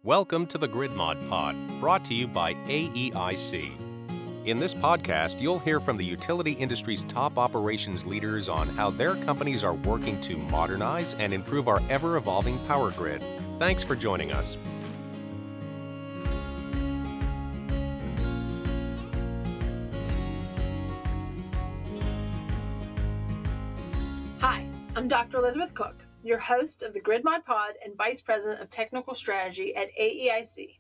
Welcome to the Grid Mod Pod, brought to you by AEIC. In this podcast, you'll hear from the utility industry's top operations leaders on how their companies are working to modernize and improve our ever-evolving power grid. Thanks for joining us. Hi, I'm Dr. Elizabeth Cook, your host of the Grid Mod Pod and Vice President of Technical Strategy at AEIC.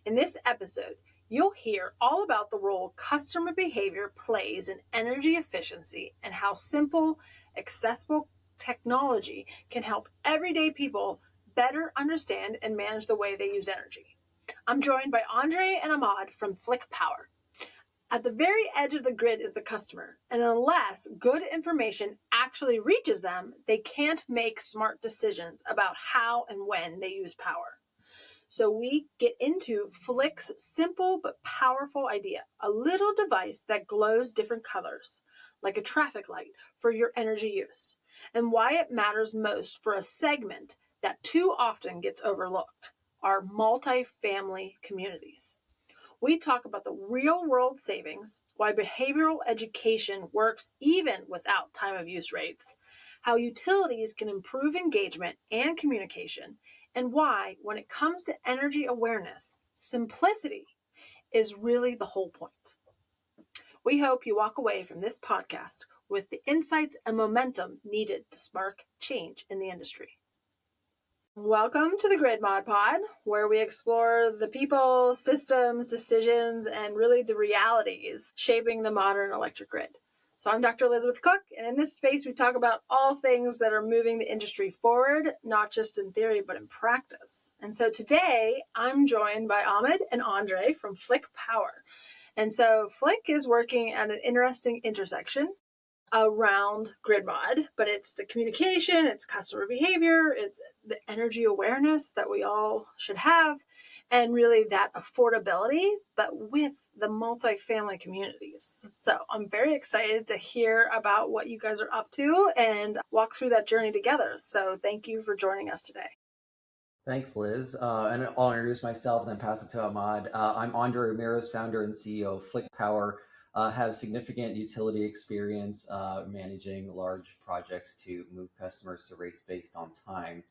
In this episode, you'll hear all about the role customer behavior plays in energy efficiency and how simple, accessible technology can help everyday people better understand and manage the way they use energy. I'm joined by Andre and Ahmad from Flick Power. At the very edge of the grid is the customer, and unless good information actually reaches them, they can't make smart decisions about how and when they use power. So we get into Flick's simple but powerful idea, a little device that glows different colors, like a traffic light for your energy use, and why it matters most for a segment that too often gets overlooked, our multifamily communities. We talk about the real-world savings, why behavioral education works even without time of use rates, how utilities can improve engagement and communication, and why, when it comes to energy awareness, simplicity is really the whole point. We hope you walk away from this podcast with the insights and momentum needed to spark change in the industry. Welcome to the Grid Mod Pod, where we explore the people, systems, decisions, and really the realities shaping the modern electric grid. So I'm Dr. Elizabeth Cook, and in this space we talk about all things that are moving the industry forward, not just in theory, but in practice. And so today I'm joined by Ahmad and Andre from Flick Power. And so Flick is working at an interesting intersection around grid mod, but it's the communication, it's customer behavior, it's the energy awareness that we all should have, and really that affordability, but with the multifamily communities. So I'm very excited to hear about what you guys are up to and walk through that journey together. So thank you for joining us today. Thanks, Liz. And I'll introduce myself and then pass it to Ahmad. I'm Andre Ramirez, founder and CEO of Flick Power. Have significant utility experience managing large projects to move customers to rates based on time.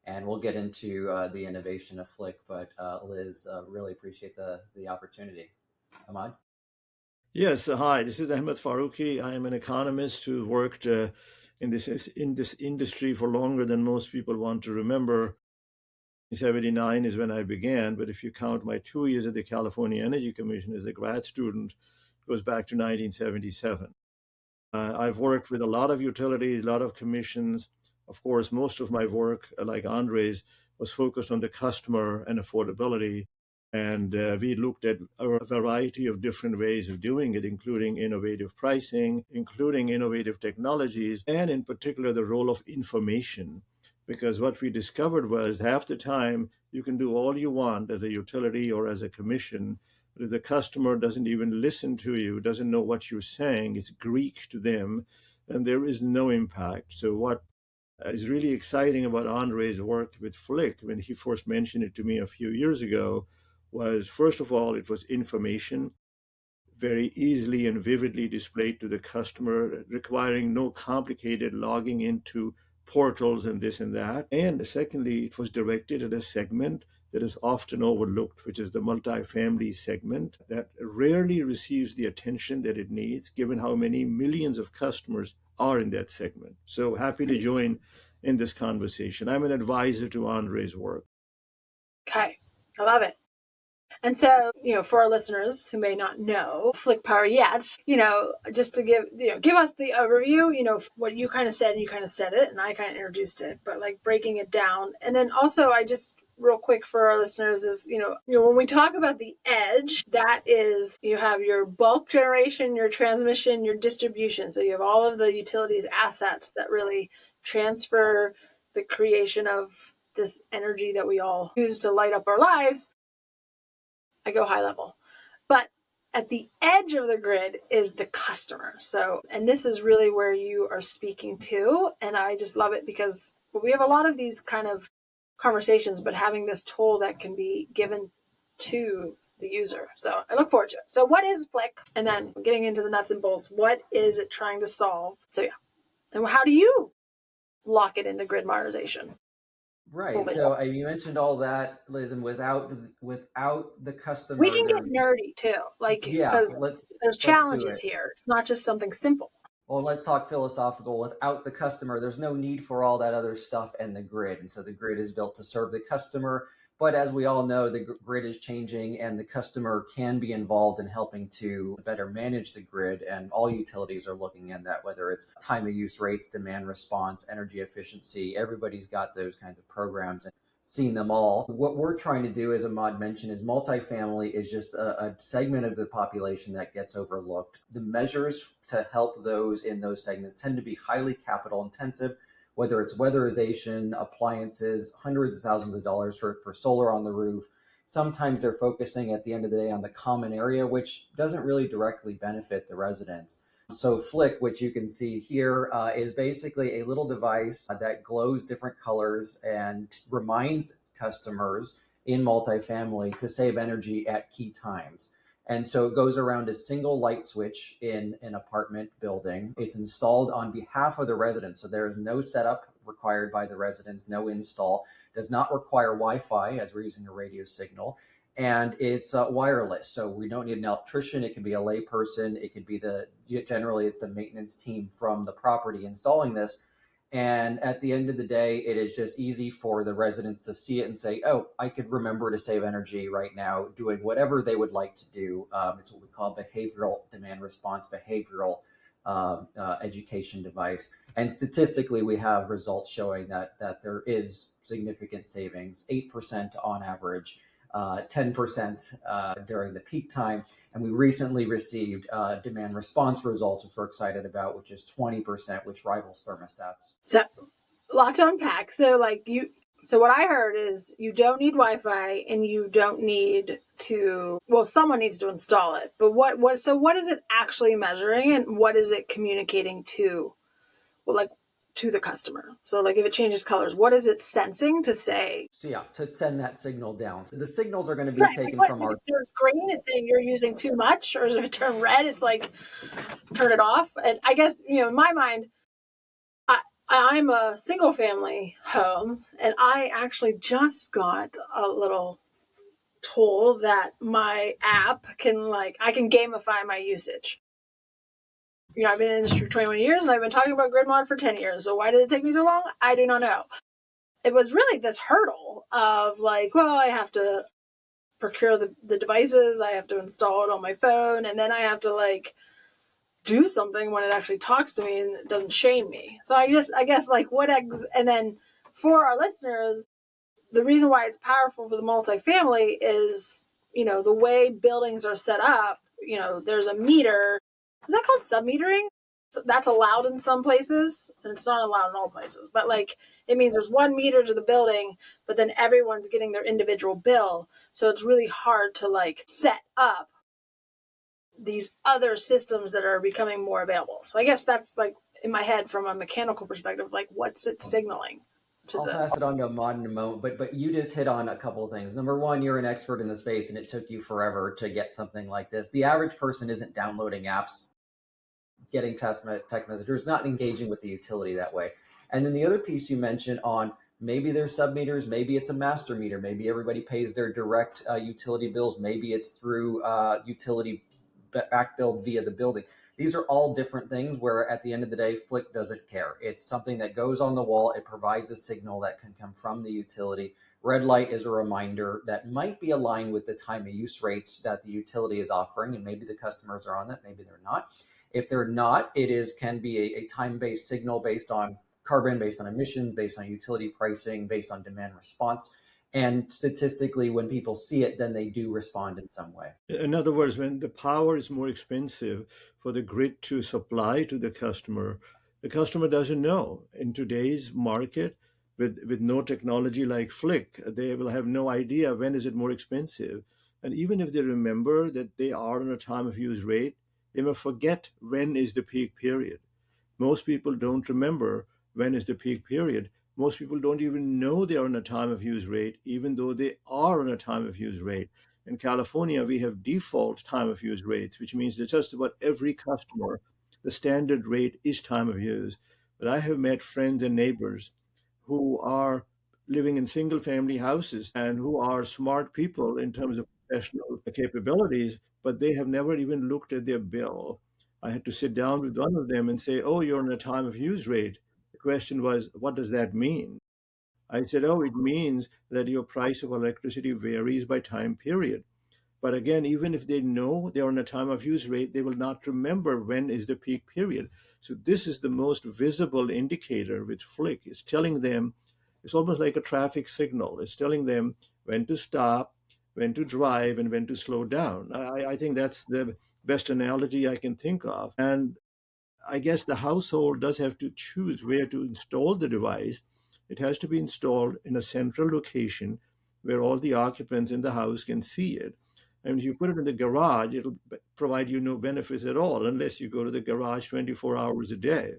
And we'll get into the innovation of Flick, but Liz, really appreciate the opportunity. Ahmad? Yes, hi, this is Ahmad Faruqui. I am an economist who worked in this industry for longer than most people want to remember. 1979 is when I began, but if you count my 2 years at the California Energy Commission as a grad student, it goes back to 1977. I've worked with a lot of utilities, a lot of commissions. Of course, most of my work, like Andre's, was focused on the customer and affordability. And we looked at a variety of different ways of doing it, including innovative pricing, including innovative technologies, and in particular, the role of information. Because what we discovered was half the time you can do all you want as a utility or as a commission, but if the customer doesn't even listen to you, doesn't know what you're saying, it's Greek to them, and there is no impact. So what is really exciting about Andre's work with Flick, when he first mentioned it to me a few years ago, was, first of all, it was information, very easily and vividly displayed to the customer, requiring no complicated logging into portals and this and that. And secondly, it was directed at a segment that is often overlooked, which is the multifamily segment that rarely receives the attention that it needs, given how many millions of customers are in that segment. So happy to join in this conversation. I'm an advisor to Andre's work. Okay, I love it. And so, for our listeners who may not know Flick Power yet, just to give us the overview, what you kind of said, and you kind of said it, and I kind of introduced it, but like breaking it down. And then also, I just real quick for our listeners is, when we talk about the edge, that is, you have your bulk generation, your transmission, your distribution. So you have all of the utilities assets that really transfer the creation of this energy that we all use to light up our lives. I go high level. But at the edge of the grid is the customer. So, and this is really where you are speaking to. And I just love it because we have a lot of these kind of conversations, but having this tool that can be given to the user. So I look forward to it. So what is Flick? And then getting into the nuts and bolts, what is it trying to solve? So yeah. And how do you lock it into grid modernization? Right. So you mentioned all that, Liz, and without the customer, we can get nerdy too, like, because there's challenges here. It's not just something simple. Well, let's talk philosophical. Without the customer, there's no need for all that other stuff and the grid. And so the grid is built to serve the customer. But as we all know, the grid is changing and the customer can be involved in helping to better manage the grid. And all utilities are looking at that, whether it's time of use rates, demand response, energy efficiency. Everybody's got those kinds of programs and seen them all. What we're trying to do, as Ahmad mentioned, is multifamily is just a segment of the population that gets overlooked. The measures to help those in those segments tend to be highly capital intensive, whether it's weatherization, appliances, hundreds of thousands of dollars for solar on the roof. Sometimes they're focusing at the end of the day on the common area, which doesn't really directly benefit the residents. So Flick, which you can see here, is basically a little device that glows different colors and reminds customers in multifamily to save energy at key times. And so it goes around a single light switch in an apartment building. It's installed on behalf of the residents. So there is no setup required by the residents, no install, does not require Wi-Fi as we're using a radio signal. And it's wireless. So we don't need an electrician. It can be a layperson. It could be generally it's the maintenance team from the property installing this. And at the end of the day, it is just easy for the residents to see it and say, oh, I could remember to save energy right now doing whatever they would like to do. It's what we call behavioral demand response, behavioral education device. And statistically, we have results showing that there is significant savings, 8% on average, 10% during the peak time. And we recently received demand response results, which we're excited about, which is 20%, which rivals thermostats. So a lot to unpack. So what I heard is you don't need Wi-Fi and you don't need to, well, someone needs to install it. But what is it actually measuring and what is it communicating to? Well, to the customer. So if it changes colors, what is it sensing to say? So yeah, to send that signal down. So the signals are going to be taken from our... If it turns green, it's saying you're using too much, or if it turns red, it's like, turn it off. And I guess, in my mind, I'm a single family home, and I actually just got a little tool that my app can, I can gamify my usage. I've been in the industry for 21 years and I've been talking about grid mod for 10 years. So why did it take me so long? I do not know. It was really this hurdle of I have to procure the devices. I have to install it on my phone. And then I have to do something when it actually talks to me and it doesn't shame me. So I guess and then for our listeners, the reason why it's powerful for the multifamily is, the way buildings are set up, there's a meter. Is that called sub-metering? So that's allowed in some places, and it's not allowed in all places. But it means there's 1 meter to the building, but then everyone's getting their individual bill. So it's really hard to set up these other systems that are becoming more available. So I guess that's in my head from a mechanical perspective, what's it signaling? I'll pass it on to Ahmad in a moment, but you just hit on a couple of things. Number one, you're an expert in the space, and it took you forever to get something like this. The average person isn't downloading apps, getting text messages, not engaging with the utility that way. And then the other piece you mentioned on maybe there's sub-meters, maybe it's a master meter, maybe everybody pays their direct utility bills, maybe it's through utility back billed via the building. These are all different things where at the end of the day, Flick doesn't care. It's something that goes on the wall. It provides a signal that can come from the utility. Red light is a reminder that might be aligned with the time of use rates that the utility is offering, and maybe the customers are on that, maybe they're not. If they're not, can be a time-based signal based on carbon, based on emissions, based on utility pricing, based on demand response. And statistically, when people see it, then they do respond in some way. In other words, when the power is more expensive for the grid to supply to the customer doesn't know. In today's market, with no technology like Flick, they will have no idea when is it more expensive. And even if they remember that they are on a time of use rate, they may forget when is the peak period. Most people don't remember when is the peak period. Most people don't even know they're on a time of use rate, even though they are on a time of use rate. In California, we have default time of use rates, which means that just about every customer, the standard rate is time of use. But I have met friends and neighbors who are living in single family houses and who are smart people in terms of professional capabilities, but they have never even looked at their bill. I had to sit down with one of them and say, "Oh, you're on a time of use rate." The question was, "What does that mean?" I said, "Oh, it means that your price of electricity varies by time period." But again, even if they know they're on a time of use rate, they will not remember when is the peak period. So this is the most visible indicator with Flick. It's telling them, it's almost like a traffic signal. It's telling them when to stop, when to drive, and when to slow down. I think that's the best analogy I can think of. And I guess the household does have to choose where to install the device. It has to be installed in a central location where all the occupants in the house can see it. And if you put it in the garage, it'll provide you no benefits at all unless you go to the garage 24 hours a day.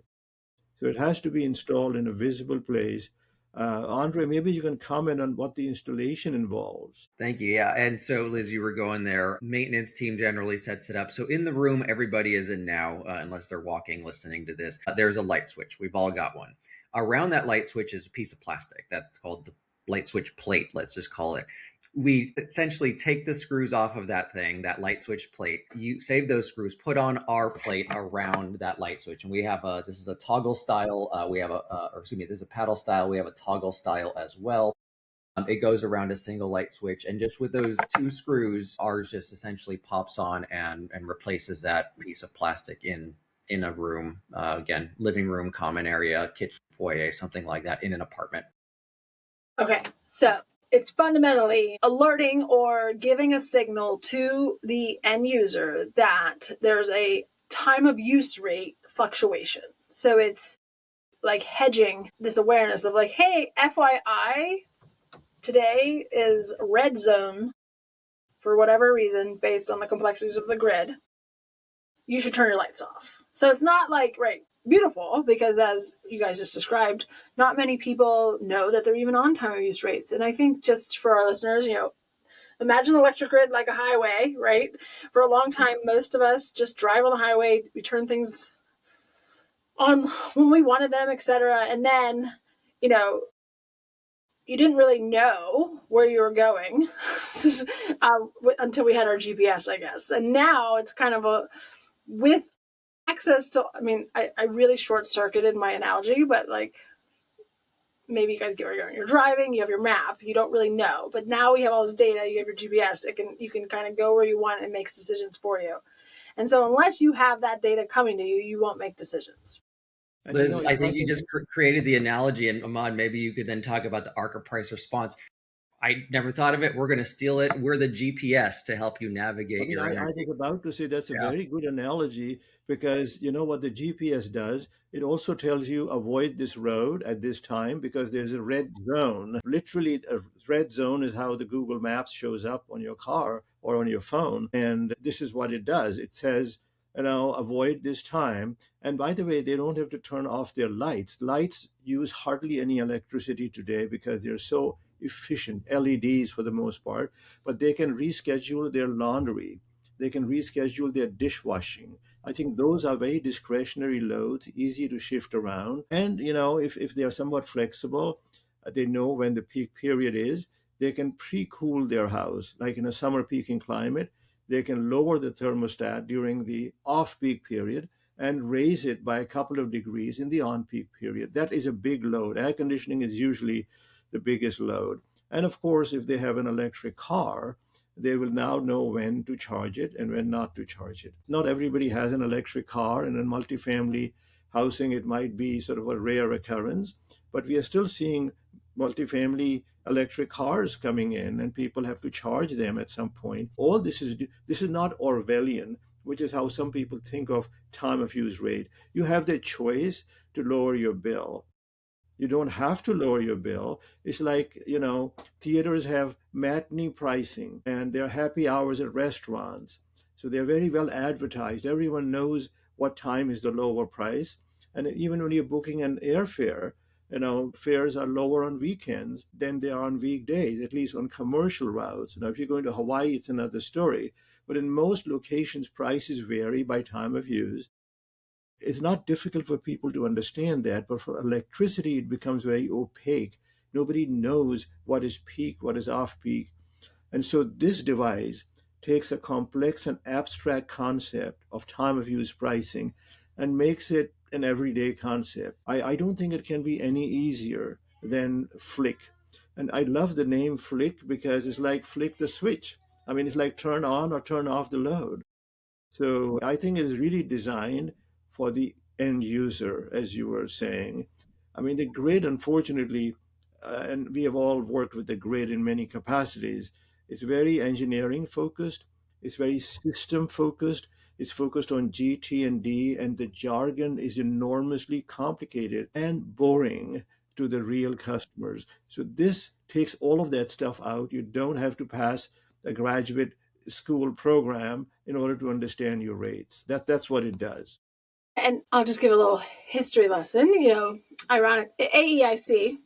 So it has to be installed in a visible place. Andre, maybe you can comment on what the installation involves. Thank you. Yeah. And so, Liz, you were going there. Maintenance team generally sets it up. So in the room, everybody is in now, unless they're walking, listening to this. There's a light switch. We've all got one. Around that light switch is a piece of plastic. That's called the light switch plate. Let's just call it. We essentially take the screws off of that thing, that light switch plate. You save those screws, put on our plate around that light switch. And we have this is a toggle style. This is a paddle style. We have a toggle style as well. It goes around a single light switch, and just with those two screws, ours just essentially pops on and replaces that piece of plastic in a room. Again, living room, common area, kitchen, foyer, something like that in an apartment. Okay, so it's fundamentally alerting or giving a signal to the end user that there's a time of use rate fluctuation. So it's like hedging this awareness of like, hey, FYI, today is red zone for whatever reason based on the complexities of the grid. You should turn your lights off. So it's not like, right, beautiful, because as you guys just described, not many people know that they're even on time of use rates. And I think just for our listeners, imagine the electric grid like a highway, right? For a long time, most of us just drive on the highway, we turn things on when we wanted them, etc. And then, you didn't really know where you were going until we had our GPS, I guess. And now it's kind of with access to, I really short-circuited my analogy, but like, maybe you guys get where you're going. You're driving, you have your map, you don't really know. But now we have all this data, you have your GPS, you can kind of go where you want and it makes decisions for you. And so unless you have that data coming to you, you won't make decisions. Liz, I think you just created the analogy, and Ahmad, maybe you could then talk about the ARCA price response. I never thought of it. We're going to steal it. We're the GPS to help you navigate your energy. I was about to say that's a very good analogy, because you know what the GPS does? It also tells you avoid this road at this time because there's a red zone. Literally, a red zone is how the Google Maps shows up on your car or on your phone. And this is what it does. It says, avoid this time. And by the way, they don't have to turn off their lights. Lights use hardly any electricity today because they're so efficient, LEDs for the most part, but they can reschedule their laundry. They can reschedule their dishwashing. I think those are very discretionary loads, easy to shift around. And, if they are somewhat flexible, they know when the peak period is, they can pre-cool their house. Like in a summer peaking climate, they can lower the thermostat during the off-peak period and raise it by a couple of degrees in the on-peak period. That is a big load. Air conditioning is usually the biggest load. And of course, if they have an electric car, they will now know when to charge it and when not to charge it. Not everybody has an electric car, and in multifamily housing, it might be sort of a rare occurrence, but we are still seeing multifamily electric cars coming in, and people have to charge them at some point. All this is not Orwellian, which is how some people think of time of use rate. You have the choice to lower your bill. You don't have to lower your bill. It's like, theaters have matinee pricing and there are happy hours at restaurants. So they're very well advertised. Everyone knows what time is the lower price. And even when you're booking an airfare, Fares are lower on weekends than they are on weekdays, at least on commercial routes. If you're going to Hawaii, it's another story. But in most locations, prices vary by time of use. It's not difficult for people to understand that, but for electricity, it becomes very opaque. Nobody knows what is peak, what is off peak. And so this device takes a complex and abstract concept of time of use pricing and makes it an everyday concept. I don't think it can be any easier than Flick. And I love the name Flick because it's like flick the switch. It's like turn on or turn off the load. So I think it is really designed for the end user, as you were saying. The grid, unfortunately, and we have all worked with the grid in many capacities, it's very engineering focused, it's very system focused, it's focused on GT&D, and the jargon is enormously complicated and boring to the real customers. So this takes all of that stuff out. You don't have to pass a graduate school program in order to understand your rates. That's what it does. And I'll just give a little history lesson. Ironic, AEIC,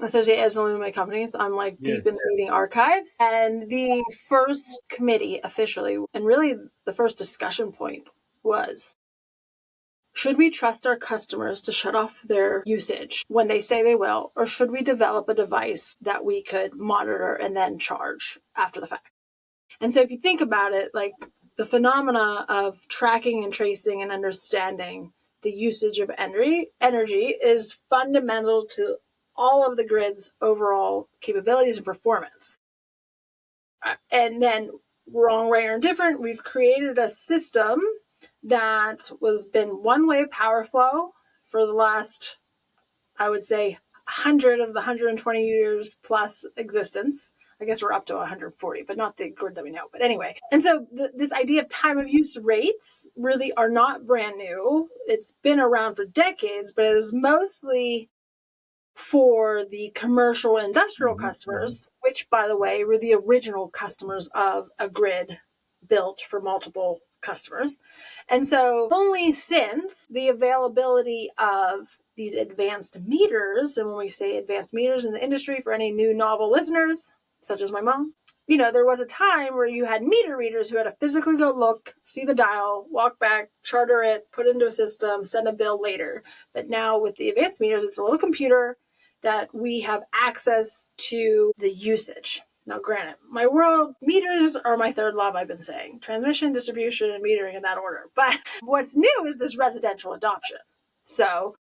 Associated as Illinois Companies. I'm like deep in the meeting archives. And the first committee officially, and really the first discussion point was, should we trust our customers to shut off their usage when they say they will, or should we develop a device that we could monitor and then charge after the fact? And so if you think about it, like the phenomena of tracking and tracing and understanding the usage of energy is fundamental to all of the grid's overall capabilities and performance. And then, wrong, right, or indifferent, we've created a system that was been one way power flow for the last, I would say, 100 of the 120 years plus existence. I guess we're up to 140, but not the grid that we know. But anyway, and so this idea of time of use rates really are not brand new. It's been around for decades, but it was mostly for the commercial industrial customers, which, by the way, were the original customers of a grid built for multiple customers. And so only since the availability of these advanced meters, and when we say advanced meters in the industry, for any new novel listeners, such as my mom, there was a time where you had meter readers who had to physically go look, see the dial, walk back, charter it, put it into a system, send a bill later. But now with the advanced meters, it's a little computer that we have access to the usage. Now, granted, my world meters are my third love, I've been saying. Transmission, distribution, and metering in that order. But what's new is this residential adoption. So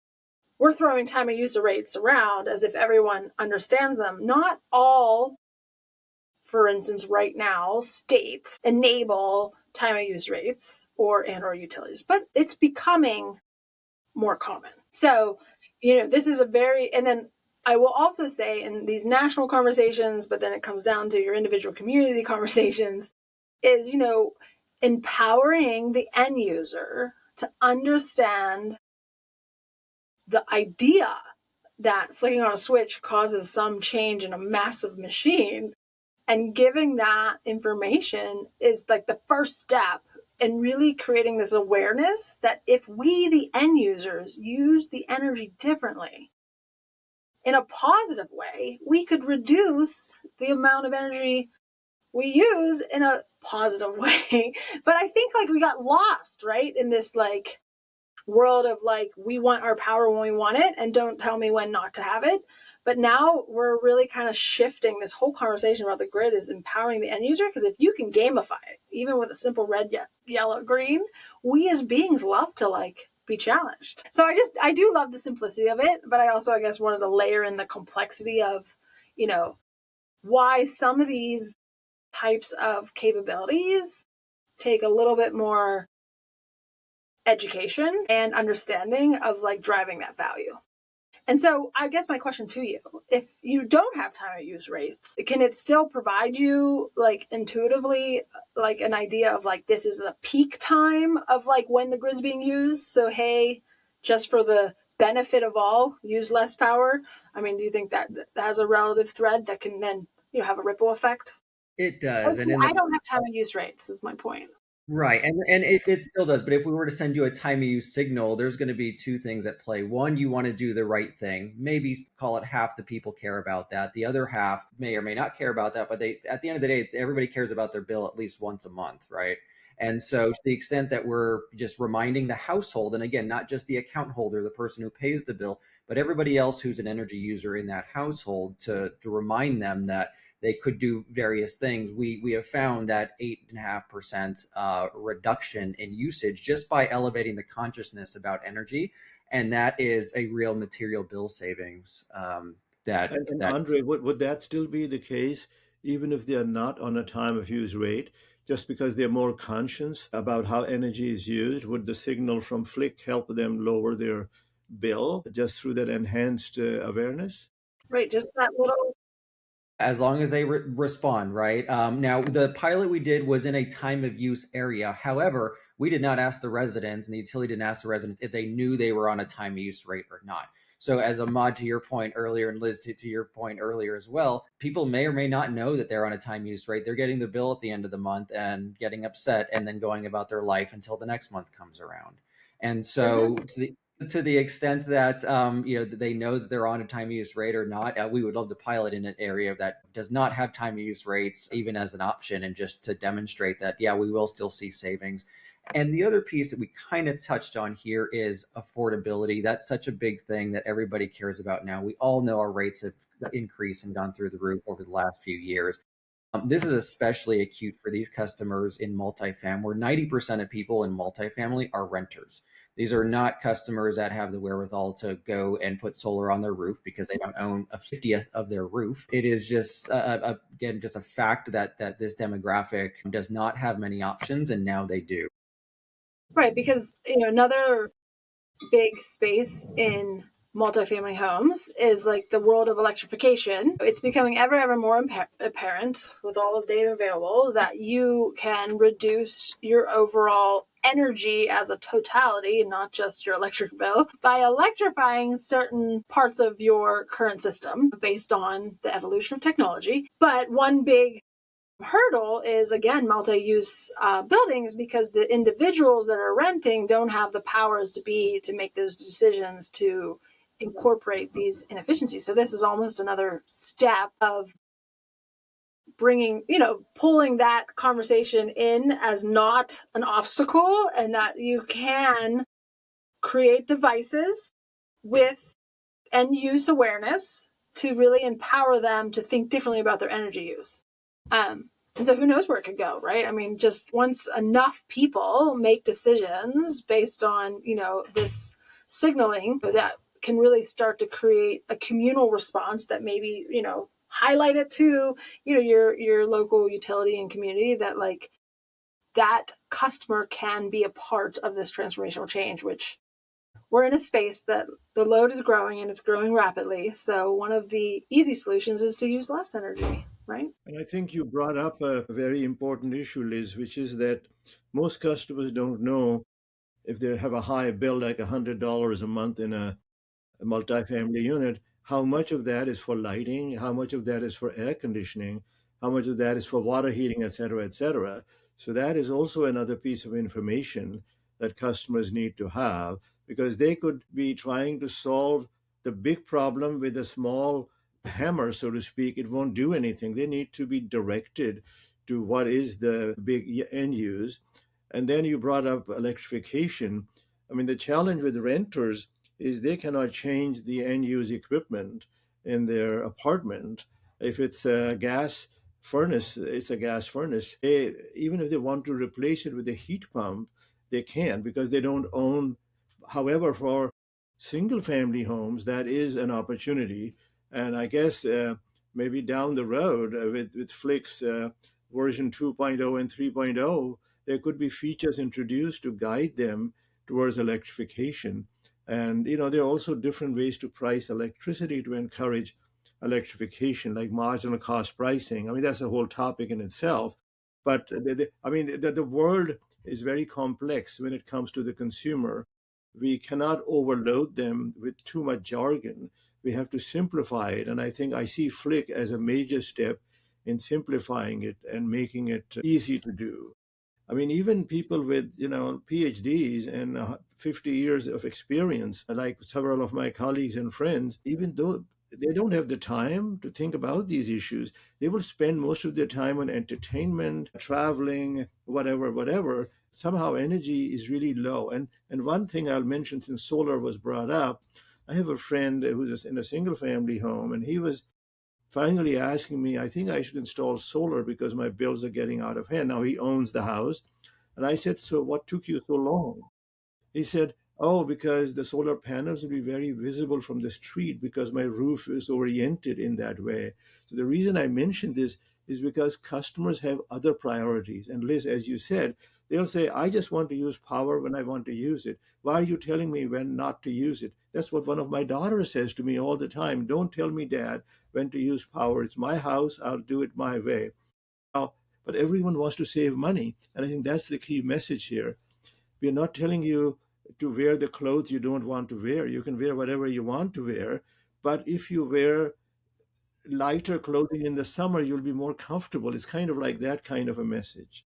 we're throwing time of use rates around as if everyone understands them. Not all, for instance, right now, states enable time of use rates or utilities, but it's becoming more common. So, this is and then I will also say in these national conversations, but then it comes down to your individual community conversations, is, empowering the end user to understand the idea that flicking on a switch causes some change in a massive machine, and giving that information is like the first step in really creating this awareness that if we, the end users, use the energy differently in a positive way, we could reduce the amount of energy we use in a positive way. But I think we got lost, right, in this world of we want our power when we want it and don't tell me when not to have it. But now we're really kind of shifting this whole conversation about the grid is empowering the end user, because if you can gamify it, even with a simple red, yellow, green, we as beings love to be challenged. So I do love the simplicity of it, but I also, I guess, wanted to layer in the complexity of, why some of these types of capabilities take a little bit more education and understanding of driving that value. And so I guess my question to you, if you don't have time of use rates, can it still provide you intuitively an idea of this is the peak time of when the grid's being used? So, hey, just for the benefit of all, use less power. Do you think that has a relative thread that can then have a ripple effect? It does. I don't have time of use rates is my point. Right. And it still does. But if we were to send you a time of use signal, there's going to be two things at play. One, you want to do the right thing. Maybe call it half the people care about that. The other half may or may not care about that. But they, at the end of the day, everybody cares about their bill at least once a month. Right. And so to the extent that we're just reminding the household, and again, not just the account holder, the person who pays the bill, but everybody else who's an energy user in that household to remind them that they could do various things. We have found that 8.5% reduction in usage just by elevating the consciousness about energy, and that is a real material bill savings. And Andre, would that still be the case, even if they're not on a time of use rate, just because they're more conscious about how energy is used? Would the signal from Flick help them lower their bill just through that enhanced awareness? Right, just that little. As long as they respond, right? Now, the pilot we did was in a time of use area. However, we did not ask the residents, and the utility didn't ask the residents if they knew they were on a time of use rate or not. So, as Ahmad, to your point earlier, and Liz, to your point earlier as well, people may or may not know that they're on a time use rate. They're getting the bill at the end of the month and getting upset, and then going about their life until the next month comes around. And so, to the extent that they know that they're on a time use rate or not, we would love to pilot in an area that does not have time use rates even as an option, and just to demonstrate that we will still see savings. And the other piece that we kind of touched on here is affordability. That's such a big thing that everybody cares about now. We all know our rates have increased and gone through the roof over the last few years. This is especially acute for these customers in multifamily, where 90% of people in multifamily are renters. These are not customers that have the wherewithal to go and put solar on their roof because they don't own a 50th of their roof. It is just, again, just a fact that this demographic does not have many options, and now they do. Right, because another big space in multifamily homes is like the world of electrification. It's becoming ever more apparent with all of the data available that you can reduce your overall energy as a totality, not just your electric bill, by electrifying certain parts of your current system based on the evolution of technology. But one big hurdle is, again, multi-use buildings, because the individuals that are renting don't have the powers to make those decisions to incorporate these inefficiencies. So this is almost another step of pulling that conversation in as not an obstacle, and that you can create devices with end use awareness to really empower them to think differently about their energy use. And so who knows where it could go, right? I mean, just once enough people make decisions based on, this signaling, that can really start to create a communal response that maybe, highlight it to, your local utility and community, that like that customer can be a part of this transformational change, which we're in a space that the load is growing, and it's growing rapidly. So one of the easy solutions is to use less energy, right? And I think you brought up a very important issue, Liz, which is that most customers don't know if they have a high bill, like $100 a month in a multifamily unit, how much of that is for lighting, how much of that is for air conditioning, how much of that is for water heating, et cetera, et cetera. So that is also another piece of information that customers need to have, because they could be trying to solve the big problem with a small hammer, so to speak. It won't do anything. They need to be directed to what is the big end use. And then you brought up electrification. I mean, the challenge with renters is they cannot change the end use equipment in their apartment. If it's a gas furnace, it's a gas furnace. Even if they want to replace it with a heat pump, they can't, because they don't own. However, for single family homes, that is an opportunity. And I guess maybe down the road with Flick's version 2.0 and 3.0, there could be features introduced to guide them towards electrification. And there are also different ways to price electricity to encourage electrification, like marginal cost pricing. I mean, that's a whole topic in itself. But the world is very complex when it comes to the consumer. We cannot overload them with too much jargon. We have to simplify it. And I think I see Flick as a major step in simplifying it and making it easy to do. I mean, even people with, PhDs and 50 years of experience, like several of my colleagues and friends, even though they don't have the time to think about these issues, they will spend most of their time on entertainment, traveling, whatever, whatever. Somehow energy is really low. And one thing I'll mention, since solar was brought up, I have a friend who's in a single family home, and he was finally asking me, I think I should install solar because my bills are getting out of hand. Now he owns the house. And I said, so what took you so long? He said, oh, because the solar panels will be very visible from the street because my roof is oriented in that way. So the reason I mentioned this is because customers have other priorities. And Liz, as you said, they'll say, I just want to use power when I want to use it. Why are you telling me when not to use it? That's what one of my daughters says to me all the time. Don't tell me, Dad, when to use power. It's my house. I'll do it my way. Now, but everyone wants to save money. And I think that's the key message here. We're not telling you to wear the clothes you don't want to wear. You can wear whatever you want to wear. But if you wear lighter clothing in the summer, you'll be more comfortable. It's kind of like that kind of a message.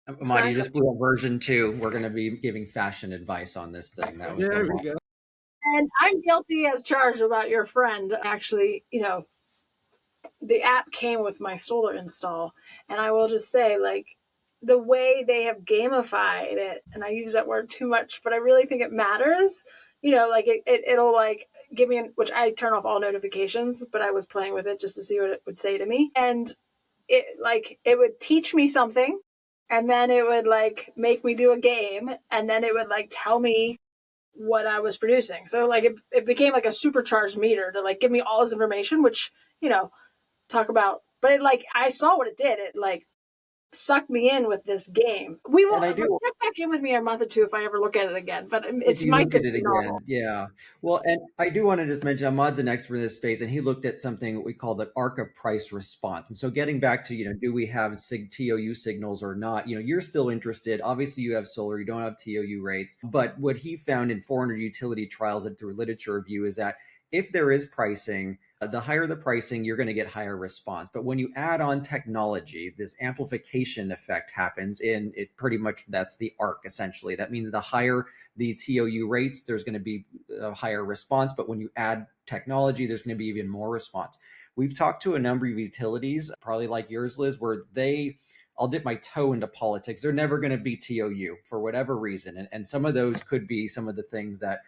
Ahmad, you just blew up version 2. We're going to be giving fashion advice on this thing. That was There we go. And I'm guilty as charged about your friend. Actually, the app came with my solar install. And I will just say, like, the way they have gamified it, and I use that word too much, but I really think it matters. Like it'll like give me, which I turn off all notifications, but I was playing with it just to see what it would say to me. And it would teach me something, and then it would like make me do a game, and then it would like tell me what I was producing. So like it became like a supercharged meter to like give me all this information, which, talk about, but it like, I saw what it did. It like sucked me in with this game. We will check back in with me in a month or two if I ever look at it again, but it's you my look at it again. Yeah. Well, and I do want to just mention Ahmad's an expert in this space, and he looked at something we call the arc of price response. And so getting back to, do we have TOU signals or not? You're still interested. Obviously, you have solar, you don't have TOU rates. But what he found in 400 utility trials and through literature review is that if there is pricing, the higher the pricing, you're going to get higher response. But when you add on technology, this amplification effect happens in it. Pretty much that's the arc, essentially. That means the higher the TOU rates, there's going to be a higher response. But when you add technology, there's going to be even more response. We've talked to a number of utilities, probably like yours, Liz, where I'll dip my toe into politics. They're never going to be TOU for whatever reason. And some of those could be some of the things that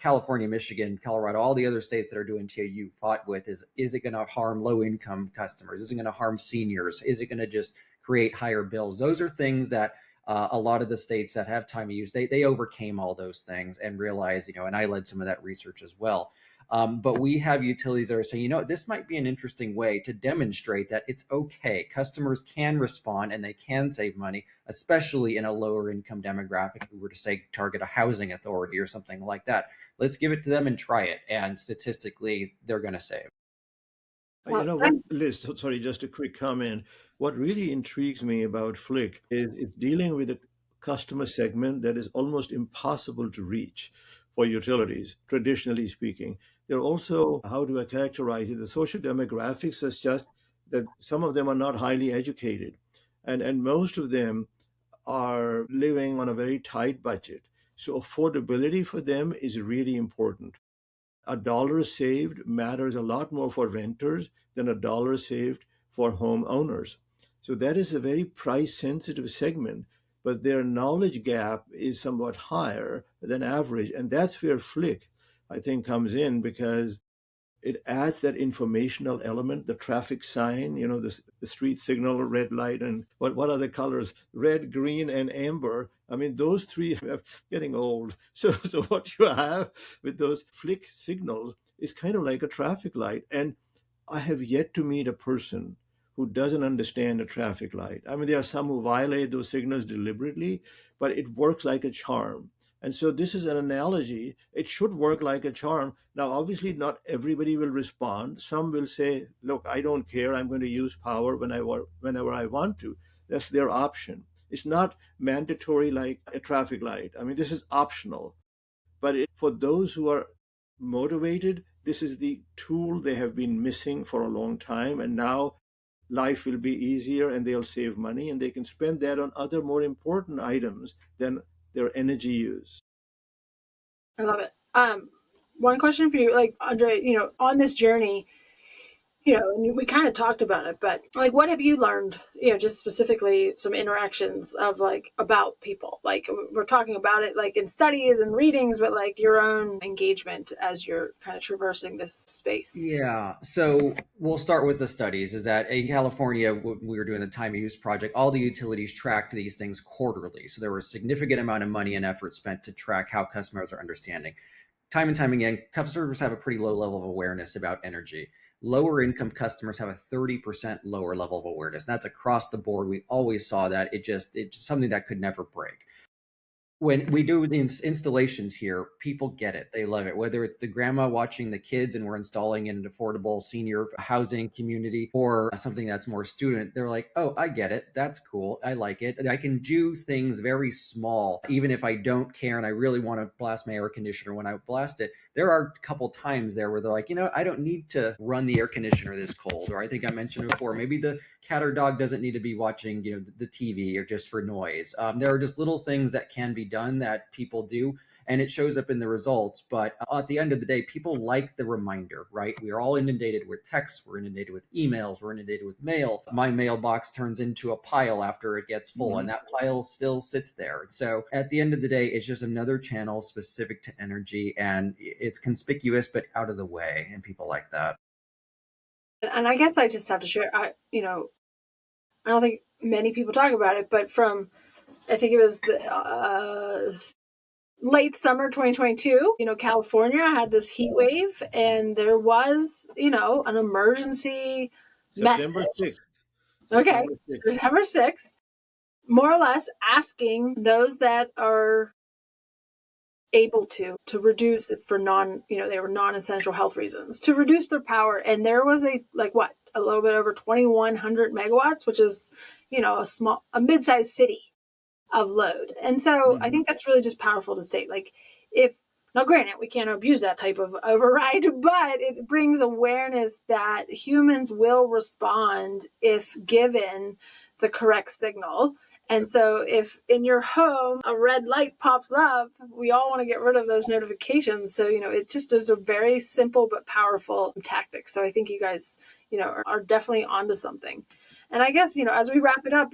California, Michigan, Colorado, all the other states that are doing TOU fought with is it going to harm low income customers? Is it going to harm seniors? Is it going to just create higher bills? Those are things that a lot of the states that have time of use, they overcame all those things and realized, and I led some of that research as well. But we have utilities that are saying, this might be an interesting way to demonstrate that it's okay. Customers can respond and they can save money, especially in a lower income demographic. If we were to say target a housing authority or something like that, let's give it to them and try it. And statistically, they're going to save. You know what, Liz, sorry, just a quick comment. What really intrigues me about Flick is it's dealing with a customer segment that is almost impossible to reach for utilities, traditionally speaking. They're also, how do I characterize it? The social demographics is just that some of them are not highly educated, and most of them are living on a very tight budget. So affordability for them is really important. A dollar saved matters a lot more for renters than a dollar saved for homeowners. So that is a very price sensitive segment, but their knowledge gap is somewhat higher than average. And that's where Flick, I think, comes in because it adds that informational element, the traffic sign, the street signal, red light, and what are the colors? Red, green, and amber. I mean, those three are getting old. So what you have with those Flick signals is kind of like a traffic light. And I have yet to meet a person who doesn't understand a traffic light. I mean, there are some who violate those signals deliberately, but it works like a charm. And so this is an analogy. It should work like a charm. Now, obviously, not everybody will respond. Some will say, look, I don't care. I'm going to use power whenever I want to. That's their option. It's not mandatory like a traffic light. I mean, this is optional. But for those who are motivated, this is the tool they have been missing for a long time. And now life will be easier and they'll save money and they can spend that on other more important items than their energy use. I love it. One question for you, like Andre, on this journey, and we kind of talked about it, but like, what have you learned, just specifically some interactions of like about people, like we're talking about it like in studies and readings, but like your own engagement as you're kind of traversing this space. Yeah, so we'll start with the studies. Is that in California, when we were doing the time use project, all the utilities tracked these things quarterly. So there was a significant amount of money and effort spent to track how customers are understanding. Time and time again, customers have a pretty low level of awareness about energy. Lower income customers have a 30% lower level of awareness. That's across the board. We always saw that. It's something that could never break. When we do the installations here, people get it. They love it. Whether it's the grandma watching the kids and we're installing in an affordable senior housing community or something that's more student, they're like, oh, I get it. That's cool. I like it. And I can do things very small, even if I don't care and I really want to blast my air conditioner when I blast it. There are a couple times there where they're like, I don't need to run the air conditioner this cold. Or I think I mentioned before, maybe the cat or dog doesn't need to be watching, the TV or just for noise. There are just little things that can be done that people do, and it shows up in the results. But at the end of the day, people like the reminder, right? We are all inundated with texts, we're inundated with emails, we're inundated with mail. My mailbox turns into a pile after it gets full, and that pile still sits there. So at the end of the day, it's just another channel specific to energy, and it's conspicuous but out of the way, and people like that. And I guess I just have to share, I don't think many people talk about it, but I think it was the late summer 2022, California had this heat wave and there was, an emergency September message. 6th. Okay, September 6th, more or less asking those that are able to reduce it for they were non-essential health reasons, to reduce their power. And there was a little bit over 2,100 megawatts, which is, a mid-sized city of load. And so I think that's really just powerful to state. Like, now granted, we can't abuse that type of override, but it brings awareness that humans will respond if given the correct signal. And so if in your home a red light pops up, we all want to get rid of those notifications. So, it just is a very simple but powerful tactic. So I think you guys, are definitely onto something. And I guess, as we wrap it up,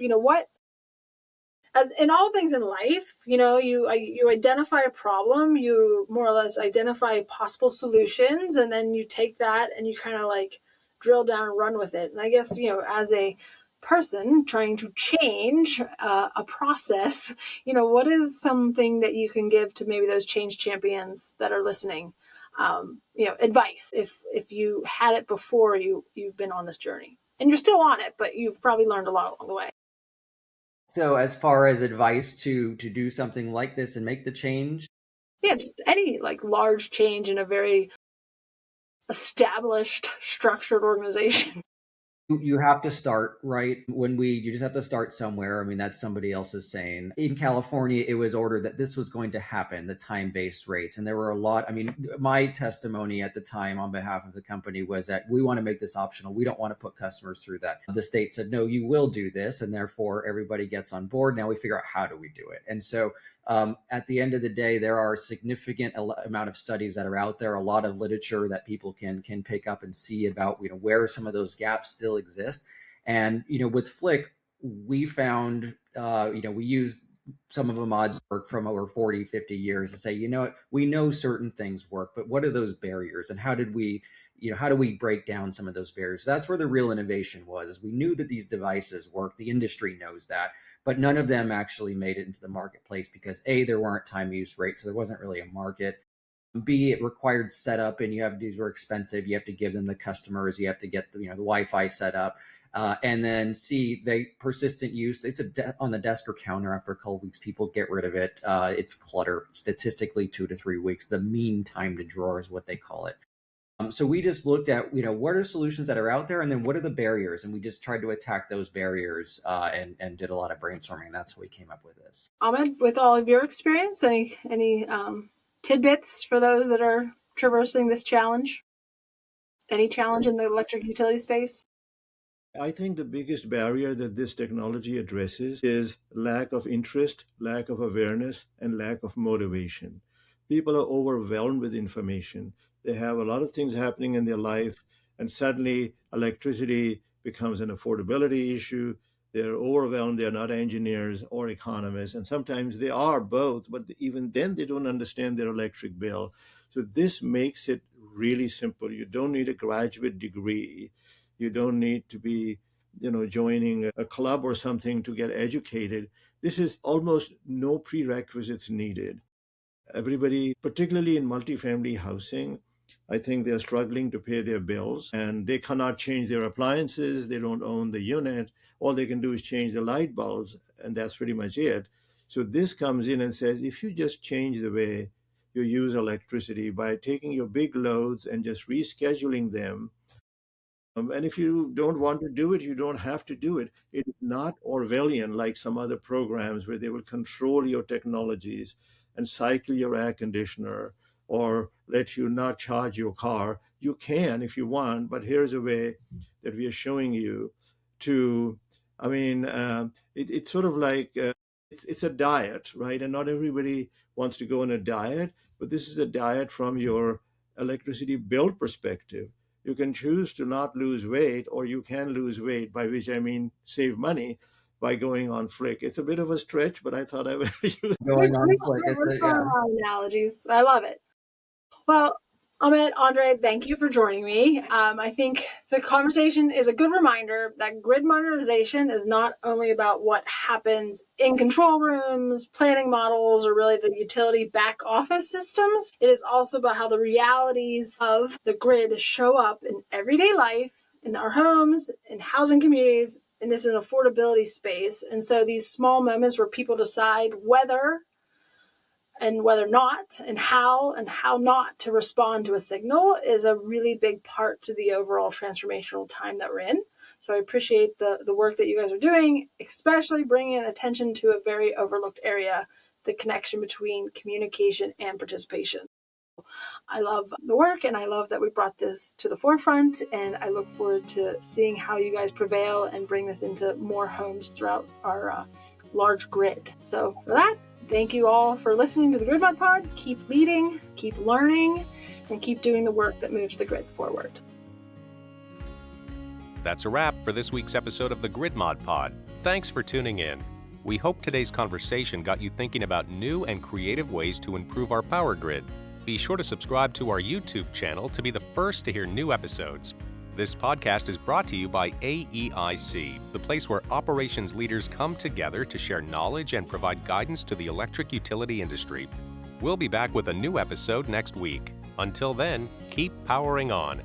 as in all things in life, you identify a problem, you more or less identify possible solutions, and then you take that and you kind of like drill down and run with it. And I guess, as a person trying to change a process, what is something that you can give to maybe those change champions that are listening? Advice if you had it before you've been on this journey and you're still on it, but you've probably learned a lot along the way. So as far as advice to do something like this and make the change? Yeah, just any like large change in a very established, structured organization. You have to start, right? You just have to start somewhere. I mean, that's somebody else's saying. In California, it was ordered that this was going to happen, the time-based rates. And there were my testimony at the time on behalf of the company was that we want to make this optional. We don't want to put customers through that. The state said, no, you will do this. And therefore, everybody gets on board. Now we figure out how do we do it. And so at the end of the day, there are significant amount of studies that are out there, a lot of literature that people can pick up and see about, where some of those gaps still exist. And, with Flick, we found, we used some of Ahmad's work from over 40, 50 years to say, we know certain things work, but what are those barriers and how do we break down some of those barriers? So that's where the real innovation was, is we knew that these devices work. The industry knows that, but none of them actually made it into the marketplace because A, there weren't time use rates, so there wasn't really a market. B, it required setup, and these were expensive. You have to give them the customers. You have to get the Wi-Fi set up. And then C, persistent use. It's on the desk or counter. After a couple of weeks, people get rid of it. It's clutter. Statistically, 2 to 3 weeks. The mean time to drawer is what they call it. So we just looked at, what are solutions that are out there, and then what are the barriers, and we just tried to attack those barriers and did a lot of brainstorming. And that's how we came up with this. Ahmad, with all of your experience, any tidbits for those that are traversing this challenge? Any challenge in the electric utility space? I think the biggest barrier that this technology addresses is lack of interest, lack of awareness, and lack of motivation. People are overwhelmed with information. They have a lot of things happening in their life, and suddenly electricity becomes an affordability issue. They're overwhelmed. They're not engineers or economists, and sometimes they are both, but even then they don't understand their electric bill. So this makes it really simple. You don't need a graduate degree. You don't need to be, joining a club or something to get educated. This is almost no prerequisites needed. Everybody, particularly in multifamily housing, I think they're struggling to pay their bills and they cannot change their appliances. They don't own the unit. All they can do is change the light bulbs, and that's pretty much it. So this comes in and says, if you just change the way you use electricity by taking your big loads and just rescheduling them, and if you don't want to do it, you don't have to do it. It is not Orwellian like some other programs where they will control your technologies and cycle your air conditioner or let you not charge your car. You can if you want, but here's a way that we are showing you to, it's sort of like, it's a diet, right? And not everybody wants to go on a diet, but this is a diet from your electricity bill perspective. You can choose to not lose weight, or you can lose weight, by which I mean save money by going on Flick. It's a bit of a stretch, but I thought I would use Going on Flick. Analogies. I love it. Well, Ahmad, Andre, thank you for joining me. I think the conversation is a good reminder that grid modernization is not only about what happens in control rooms, planning models, or really the utility back office systems. It is also about how the realities of the grid show up in everyday life, in our homes, in housing communities, in this an affordability space. And so these small moments where people decide whether not, and how not to respond to a signal is a really big part to the overall transformational time that we're in. So I appreciate the work that you guys are doing, especially bringing attention to a very overlooked area, the connection between communication and participation. I love the work, and I love that we brought this to the forefront, and I look forward to seeing how you guys prevail and bring this into more homes throughout our large grid. So for that, thank you all for listening to the Grid Mod Pod. Keep leading, keep learning, and keep doing the work that moves the grid forward. That's a wrap for this week's episode of the Grid Mod Pod. Thanks for tuning in. We hope today's conversation got you thinking about new and creative ways to improve our power grid. Be sure to subscribe to our YouTube channel to be the first to hear new episodes. This podcast is brought to you by AEIC, the place where operations leaders come together to share knowledge and provide guidance to the electric utility industry. We'll be back with a new episode next week. Until then, keep powering on.